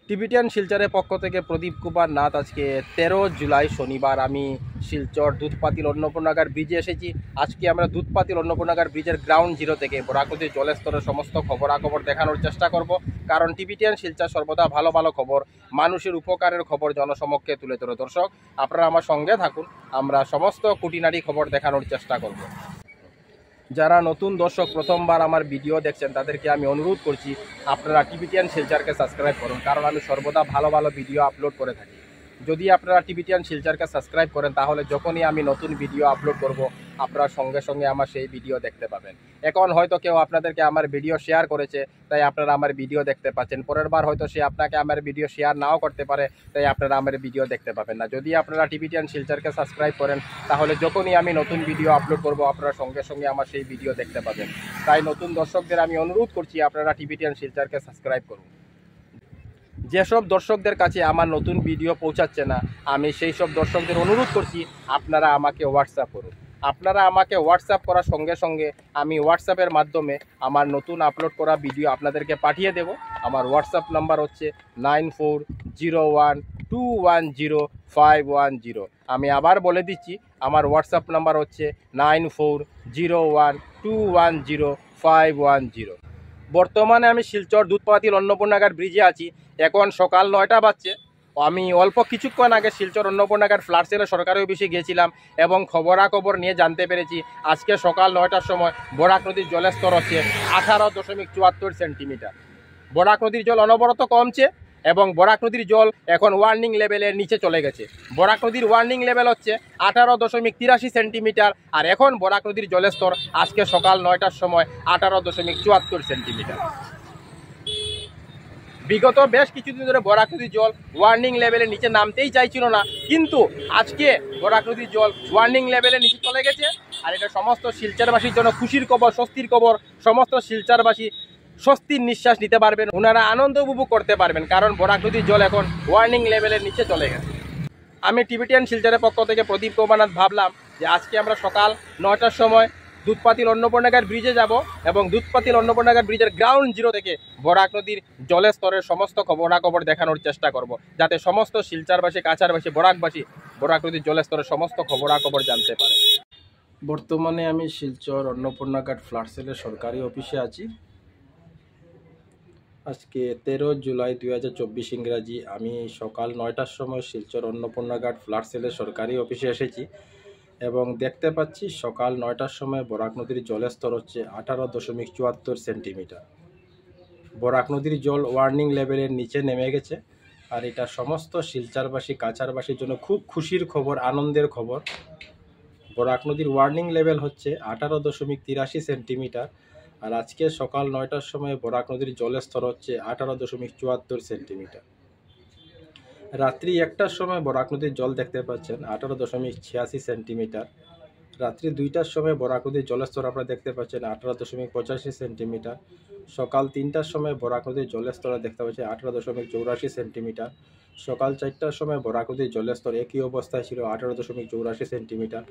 Tibetan শিলচরের পক্ষ থেকে প্রদীপ কুমার নাথ। আজকে 13 জুলাই শনিবার আমি শিলচর দুধপাতিল অন্নপূর্ণাগার ব্রিজে এসেছি। আজকে আমরা দুধপাতিল অন্নপূর্ণাগার ব্রিজের গ্রাউন্ড জিরো থেকে বরাকতির জলস্তরের সমস্ত খবরাখবর দেখানোর চেষ্টা করব, কারণ টিবিটিয়ান শিলচর সর্বদা ভালো ভালো খবর, মানুষের উপকারের খবর জনসমক্ষে তুলে ধরে। দর্শক, আপনারা আমার সঙ্গে থাকুন, আমরা সমস্ত খুঁটিনাটি খবর দেখানোর চেষ্টা করব। যারা নতুন দর্শক প্রথমবার আমার ভিডিও দেখছেন তাদেরকে আমি অনুরোধ করছি আপনারা টিবিটিয়ান শিলচরকে সাবস্ক্রাইব করুন, কারণ আমি সর্বদা ভালো ভালো ভিডিও আপলোড করে থাকি। যদি আপনারা টিবিটিয়ান শিলচরকে সাবস্ক্রাইব করেন তাহলে যখনই আমি নতুন ভিডিও আপলোড করব আপনারা সঙ্গে সঙ্গে আমার সেই ভিডিও দেখতে পাবেন। এখন হয়তো কেউ আপনাদেরকে আমার ভিডিও শেয়ার করেছে তাই আপনারা আমার ভিডিও দেখতে পাচ্ছেন, পরের বার হয়তো সে আপনাকে আমার ভিডিও শেয়ার নাও করতে পারে, তাই আপনারা আমার ভিডিও দেখতে পাবেন না। যদি আপনারা টিবিটিয়ান শিলচরকে সাবস্ক্রাইব করেন তাহলে যখনই আমি নতুন ভিডিও আপলোড করব আপনারা সঙ্গে সঙ্গে আমার সেই ভিডিও দেখতে পাবেন। তাই নতুন দর্শকদের আমি অনুরোধ করছি আপনারা টিবিটিয়ান শিলচরকে সাবস্ক্রাইব করুন। যেসব দর্শকদের কাছে আমার নতুন ভিডিও পৌঁছাচ্ছে না, আমি সেই সব দর্শকদের অনুরোধ করছি আপনারা আমাকে হোয়াটসঅ্যাপ করুন। আপনারা আমাকে হোয়াটসঅ্যাপ করার সঙ্গে সঙ্গে আমি হোয়াটসঅ্যাপের মাধ্যমে আমার নতুন আপলোড করা ভিডিও আপনাদেরকে পাঠিয়ে দেব। আমার হোয়াটসঅ্যাপ নাম্বার হচ্ছে 9401210510। আমি আবার বলে দিচ্ছি, আমার হোয়াটসঅ্যাপ নাম্বার হচ্ছে 9401210510। বর্তমানে আমি শিলচর দুধপাতিল অন্নপূর্ণাগার ব্রিজে আছি। এখন সকাল 9টা বাজছে। আমি অল্প কিছুক্ষণ আগে শিলচর অন্নপূর্ণাগার ফ্লাড সেলের সরকারি অফিসে গিয়েছিলাম এবং খবরাখবর নিয়ে জানতে পেরেছি আজকে সকাল 9টার সময় বরাক নদীর জলের স্তর হচ্ছে 18.74 সেন্টিমিটার। বরাক নদীর জল অনবরত কমছে এবং বরাক নদীর জল এখন ওয়ার্নিং লেভেলের নিচে চলে গেছে। বরাক নদীর ওয়ার্নিং লেভেল হচ্ছে 18.83 সেন্টিমিটার, আর এখন বরাক নদীর জলের স্তর আজকে সকাল 9টার সময় 18.74 সেন্টিমিটার। বিগত বেশ কিছুদিন ধরে বরাক নদীর জল ওয়ার্নিং লেভেলের নিচে নামতেই চাইছিল না, কিন্তু আজকে বরাক নদীর জল ওয়ার্নিং লেভেলের নিচে চলে গেছে। আর এটা সমস্ত শিলচরবাসীর জন্য খুশির খবর, স্বস্তির খবর। সমস্ত শিলচরবাসী স্বস্তির নিঃশ্বাস নিতে পারবেন, ওনারা আনন্দ উপভোগ করতে পারবেন, কারণ বরাক নদীর জল এখন ওয়ার্নিং লেভেলের নিচে চলে গেছে। আমি টিবিটিয়ান শিলচরের পক্ষ থেকে প্রদীপ কুমার নাথ ভাবলাম যে আজকে আমরা সকাল 9টার সময় দুধপাতিল অন্নপূর্ণাগার ব্রিজে যাব এবং দুধপাতিল অন্নপূর্ণাগার ব্রিজের গ্রাউন্ড জিরো থেকে বরাক নদীর জলের স্তরের সমস্ত খবরাখবর দেখানোর চেষ্টা করব, যাতে সমস্ত শিলচরবাসী, কাছারবাসী, বরাকবাসী বরাক নদীর জলের স্তরের সমস্ত খবরাখবর জানতে পারে। বর্তমানে আমি শিলচর অন্নপূর্ণাগার ফ্লাড সেলের সরকারি অফিসে আছি। আজকে 13 জুলাই 2024 ইংরাজি। আমি সকাল 9টার সময় শিলচর অন্নপূর্ণাগার ফ্লাড সেলের সরকারি অফিসে এসেছি এবং দেখতে পাচ্ছি সকাল 9টার সময় বরাক নদীর জলের স্তর হচ্ছে 18.74 সেন্টিমিটার। বরাক নদীর জল ওয়ার্নিং লেভেলের নিচে নেমে গেছে, আর এটা সমস্ত শিলচরবাসী, কাছারবাসীর জন্য খুব খুশির খবর, আনন্দের খবর। বরাক নদীর ওয়ার্নিং লেভেল হচ্ছে 18.83 সেন্টিমিটার, আর আজকে সকাল 9টার সময় বরাক নদীর জলের স্তর হচ্ছে 18.74 সেন্টিমিটার। রাত্রি 1টার সময় বরাক নদীর জল দেখতে পাচ্ছেন 18.86 সেন্টিমিটার। রাত্রি 2টার সময় বরাক নদীর জলের স্তর আপনারা দেখতে পাচ্ছেন 18.85 সেন্টিমিটার। সকাল 3টার সময় বরাক নদীর জলের স্তর দেখতে পাচ্ছেন 18.84 সেন্টিমিটার। সকাল 4টার সময় বরাক নদীর জলের স্তর একই অবস্থায় ছিল 18.84 সেন্টিমিটার।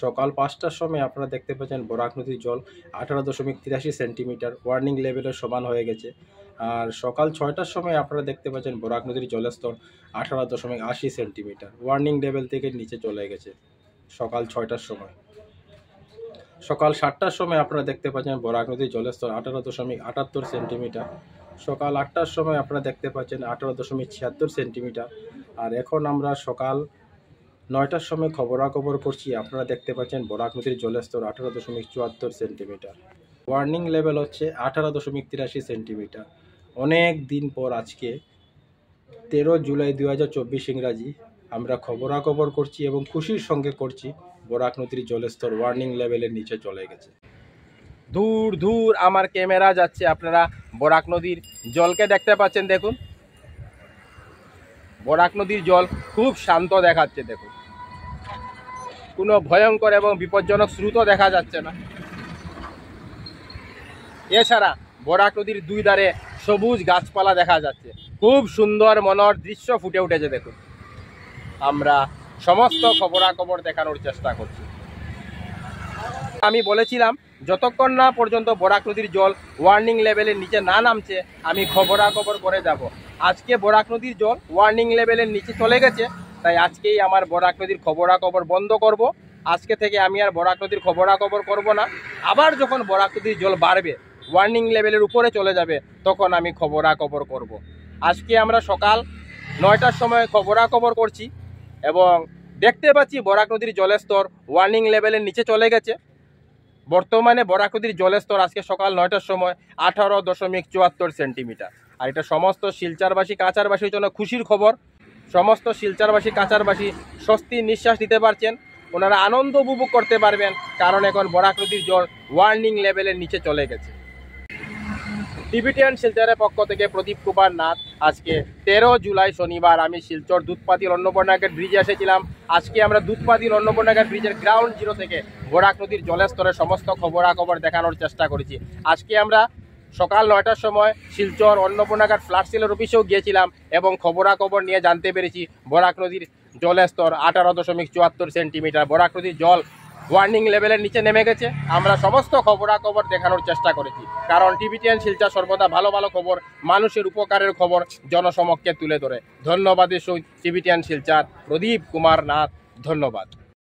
সকাল 5টার সময় আপনারা দেখতে পাচ্ছেন বরাক নদীর জল 18.83 সেন্টিমিটার, ওয়ার্নিং লেভেলের সমান হয়ে গেছে। আর সকাল 6টার সময় আপনারা দেখতে পাচ্ছেন বরাক নদীর জলের স্তর 18.80 সেন্টিমিটার, ওয়ার্নিং লেভেল থেকে নিচে চলে গেছে সকাল 6টার সময়। সকাল 7টার সময় আপনারা দেখতে পাচ্ছেন বরাক নদীর জলের স্তর 18.78 সেন্টিমিটার। সকাল 8টার সময় আপনারা দেখতে পাচ্ছেন 18.76 সেন্টিমিটার। আর এখন আমরা সকাল 9টার সময় খবরাখবর করছি, আপনারা দেখতে পাচ্ছেন বরাক নদীর জলের স্তর 18.74 সেন্টিমিটার, ওয়ার্নিং লেভেল হচ্ছে 18.83 সেন্টিমিটার। অনেক দিন পর আজকে 13 জুলাই 2024 ইংরাজি আমরা খবরাখবর করছি এবং খুশির সঙ্গে করছি, বরাক নদীর জলের স্তর ওয়ার্নিং লেভেলের নিচে চলে গেছে। দূর দূর আমার ক্যামেরা যাচ্ছে, আপনারা বরাক নদীর জলকে দেখতে পাচ্ছেন। দেখুন, বরাক নদীর জল খুব শান্ত দেখাচ্ছে। দেখুন, কোনো ভয়ঙ্কর এবং বিপজ্জনক স্রোতও দেখা যাচ্ছে না। এছাড়া বরাক নদীর দুই ধারে সবুজ গাছপালা দেখা যাচ্ছে, খুব সুন্দর মনোহর দৃশ্য ফুটে উঠেছে। দেখুন, আমরা সমস্ত খবরাখবর দেখানোর চেষ্টা করছি। আমি বলেছিলাম যতক্ষণ না পর্যন্ত বরাক নদীর জল ওয়ার্নিং লেভেলের নিচে না নামছে আমি খবরাখবর করে যাব, আজকে বরাক নদীর জল ওয়ার্নিং লেভেলের নিচে চলে গেছে, তাই আজকেই আমার বরাক নদীর খবরাখবর বন্ধ করব। আজকে থেকে আমি আর বরাক নদীর খবরাখবর করব না। আবার যখন বরাক নদীর জল বাড়বে, ওয়ার্নিং লেভেলের উপরে চলে যাবে, তখন আমি খবরাখবর করব। আজকে আমরা সকাল 9টার সময় খবরাখবর করছি এবং দেখতে পাচ্ছি বরাক নদীর জলের স্তর ওয়ার্নিং লেভেলের নিচে চলে গেছে। বর্তমানে বরাক নদীর জলের স্তর আজকে সকাল 9টার সময় 18.74 সেন্টিমিটার। আর এটা সমস্ত শিলচরবাসী কাছারবাসীর জন্য খুশির খবর। সমস্ত শিলচরবাসী কাছারবাসী স্বস্তির নিঃশ্বাস নিতে পারছেন, ওনারা আনন্দ উপভোগ করতে পারবেন, কারণ এখন বরাক নদীর জল ওয়ার্নিং লেভেলের নিচে চলে গেছে। টিবিটিয়ান শিলচরের পক্ষ থেকে প্রদীপ কুমার নাথ। আজকে 13 জুলাই শনিবার আমি শিলচর দুধপাতিল অন্নপূর্ণাঘাট ব্রিজে এসেছিলাম। আজকে আমরা দুধপাতিল অন্নপূর্ণাঘাট ব্রিজের গ্রাউন্ড জিরো থেকে বরাক নদীর জলের স্তরের সমস্ত খবরাখবর দেখানোর চেষ্টা করেছি। আজকে আমরা সকাল 9টার সময় শিলচর অন্নপূর্ণাঘাট ফ্লাড সেলের অফিসেও গিয়েছিলাম এবং খবরাখবর নিয়ে জানতে পেরেছি বরাক নদীর জলের স্তর 18.74 সেন্টিমিটার। বরাক নদীর জল ওয়ার্নিং লেভেলের নিচে নেমে গেছে। আমরা সমস্ত খবরাখবর দেখানোর চেষ্টা করেছি, কারণ টিবিটিয়ান শিলচর সর্বদা ভালো ভালো খবর, মানুষের উপকারের খবর জনসমক্ষে তুলে ধরে। ধন্যবাদ টিবিটিয়ান শিলচর, প্রদীপ কুমার নাথ, ধন্যবাদ।